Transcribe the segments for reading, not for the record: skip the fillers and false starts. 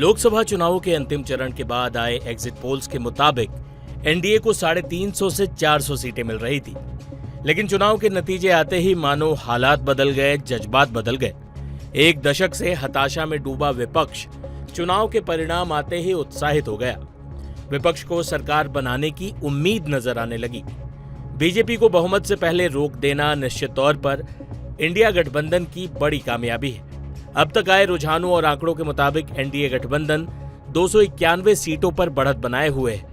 लोकसभा चुनावों के अंतिम चरण के बाद आए एग्जिट पोल्स के मुताबिक एनडीए को 350 से 400 सीटें मिल रही थी। लेकिन चुनाव के नतीजे आते ही मानो हालात बदल गए, जज्बात बदल गए। एक दशक से हताशा में डूबा विपक्ष चुनाव के परिणाम आते ही उत्साहित हो गया। विपक्ष को सरकार बनाने की उम्मीद नजर आने लगी। बीजेपी को बहुमत से पहले रोक देना निश्चित तौर पर इंडिया गठबंधन की बड़ी कामयाबी है। अब तक आए रुझानों और आंकड़ों के मुताबिक एनडीए गठबंधन 291 सीटों पर बढ़त बनाए हुए है।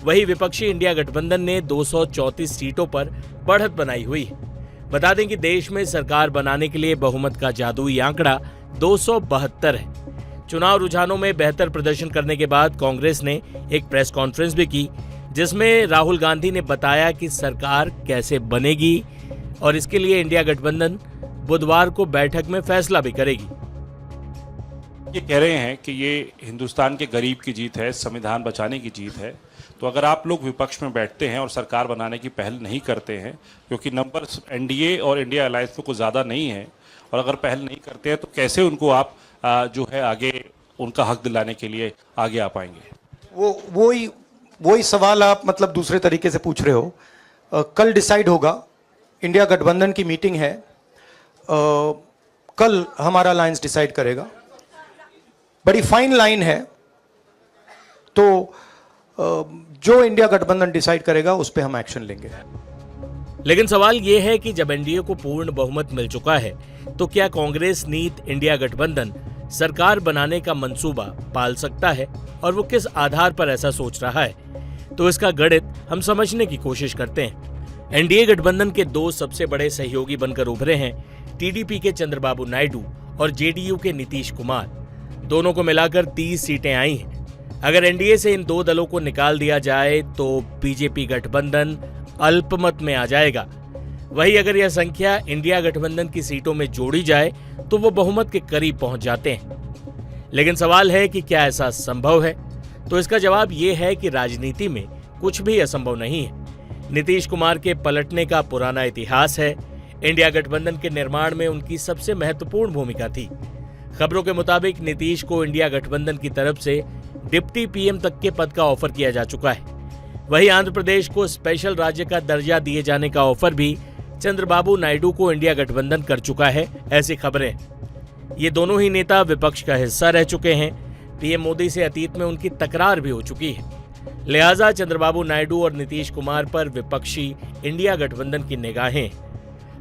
वहीं विपक्षी इंडिया गठबंधन ने 234 सीटों पर बढ़त बनाई हुई है। बता दें कि देश में सरकार बनाने के लिए बहुमत का जादुई आंकड़ा 272 है। चुनाव रुझानों में बेहतर प्रदर्शन करने के बाद कांग्रेस ने एक प्रेस कॉन्फ्रेंस भी की, जिसमें राहुल गांधी ने बताया कि सरकार कैसे बनेगी और इसके लिए इंडिया गठबंधन बुधवार को बैठक में फैसला भी करेगी। ये कह रहे हैं कि ये हिंदुस्तान के गरीब की जीत है, संविधान बचाने की जीत है। तो अगर आप लोग विपक्ष में बैठते हैं और सरकार बनाने की पहल नहीं करते हैं, क्योंकि नंबर एनडीए और इंडिया अलायंस में कुछ ज़्यादा नहीं है, और अगर पहल नहीं करते हैं तो कैसे उनको आप जो है आगे उनका हक दिलाने के लिए आगे आ पाएंगे? वही सवाल आप मतलब दूसरे तरीके से पूछ रहे हो। कल डिसाइड होगा, इंडिया गठबंधन की मीटिंग है, कल हमारा अलायंस डिसाइड करेगा। बड़ी फाइन लाइन है, तो जो इंडिया गठबंधन डिसाइड करेगा उस पर हम एक्शन लेंगे। लेकिन सवाल यह है कि जब एनडीए को पूर्ण बहुमत मिल चुका है तो क्या कांग्रेस नीत इंडिया गठबंधन सरकार बनाने का मंसूबा पाल सकता है, और वो किस आधार पर ऐसा सोच रहा है? तो इसका गणित हम समझने की कोशिश करते हैं। एनडीए गठबंधन के दो सबसे बड़े सहयोगी बनकर उभरे हैं टीडीपी के चंद्रबाबू नायडू और जेडीयू के नीतीश कुमार। दोनों को मिलाकर 30 सीटें आई हैं। अगर एनडीए से इन दो दलों को निकाल दिया जाए तो बीजेपी गठबंधन अल्पमत में आ जाएगा। वहीं अगर यह संख्या इंडिया गठबंधन की सीटों में जोड़ी जाए तो वो बहुमत के करीब पहुंच जाते हैं। लेकिन सवाल है कि क्या ऐसा संभव है? तो इसका जवाब ये है कि राजनीति में कुछ भी असंभव नहीं है। नीतीश कुमार के पलटने का पुराना इतिहास है। इंडिया गठबंधन के निर्माण में उनकी सबसे महत्वपूर्ण भूमिका थी। खबरों के मुताबिक नीतीश को इंडिया गठबंधन की तरफ से डिप्टी पीएम तक के पद का ऑफर किया जा चुका है। वहीं आंध्र प्रदेश को स्पेशल राज्य का दर्जा दिए जाने का ऑफर भी चंद्रबाबू नायडू को इंडिया गठबंधन कर चुका है, ऐसी खबरें। ये दोनों ही नेता विपक्ष का हिस्सा रह चुके हैं। पीएम मोदी से अतीत में उनकी तकरार भी हो चुकी है। लिहाजा चंद्रबाबू नायडू और नीतीश कुमार पर विपक्षी इंडिया गठबंधन की निगाहें।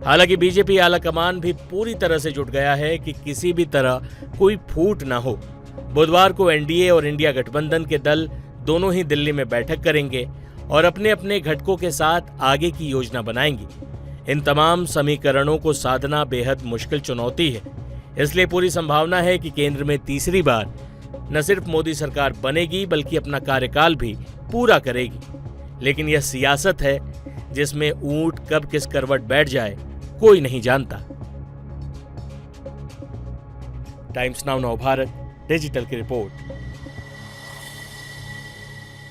हालांकि बीजेपी आलाकमान भी पूरी तरह से जुट गया है कि किसी भी तरह कोई फूट न हो। बुधवार को एनडीए और इंडिया गठबंधन के दल दोनों ही दिल्ली में बैठक करेंगे और अपने अपने घटकों के साथ आगे की योजना बनाएंगे। इन तमाम समीकरणों को साधना बेहद मुश्किल चुनौती है। इसलिए पूरी संभावना है कि केंद्र में तीसरी बार न सिर्फ मोदी सरकार बनेगी बल्कि अपना कार्यकाल भी पूरा करेगी। लेकिन यह सियासत है जिसमें ऊंट कब किस करवट बैठ जाए कोई नहीं जानता। टाइम्स नाउ नवभारत डिजिटल की रिपोर्ट।